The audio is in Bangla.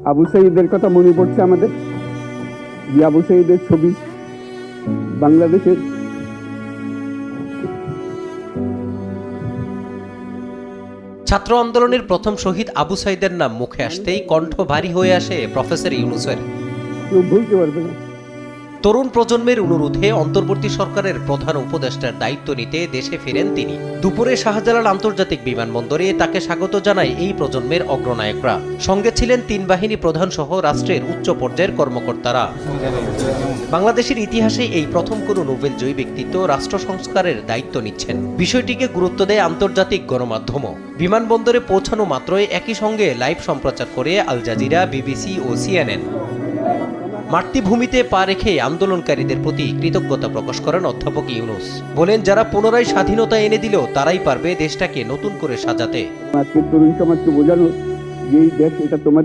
আবু সাইদের কথা মনে পড়ছে আমাদের, যে আবু সাইদের ছবি বাংলাদেশের ছাত্র আন্দোলনের প্রথম শহীদ আবু সাইদের নাম মুখে আসতেই কণ্ঠ ভারী হয়ে আসে প্রফেসর ইউনূসের। কেউ ভুলতে পারবে না। তরুণ প্রজন্মের অনুরোধে অন্তর্বর্তী সরকারের প্রধান উপদেষ্টার দায়িত্ব নিতে দেশে ফেরেন তিনি। দুপুরে শাহজালাল আন্তর্জাতিক বিমানবন্দরে তাকে স্বাগত জানায় এই প্রজন্মের অগ্রনায়করা। সঙ্গে ছিলেন তিন বাহিনী প্রধান সহ রাষ্ট্রের উচ্চ পর্যায়ের কর্মকর্তারা। বাংলাদেশের ইতিহাসে এই প্রথম কোনো নোবেলজয়ী ব্যক্তিত্ব রাষ্ট্র সংস্কারের দায়িত্ব নিচ্ছেন। বিষয়টিকে গুরুত্ব দেয় আন্তর্জাতিক গণমাধ্যমও। বিমানবন্দরে পৌঁছানো মাত্রই একই সঙ্গে লাইভ সম্প্রচার করে আল জাজিরা, বিবিসি ও সিএনএন। মাতৃভূমিতে পা রেখে আন্দোলনকারীদের প্রতি কৃতজ্ঞতা প্রকাশ করেন অধ্যাপক ইউনূস। বলেন, যারা পুনরায় স্বাধীনতা এনে দিল তারাই পারবে দেশটাকে নতুন করে সাজাতে। আজকের তরুণ সমাজকে বোঝানো যে এই দেশ এটা তোমার।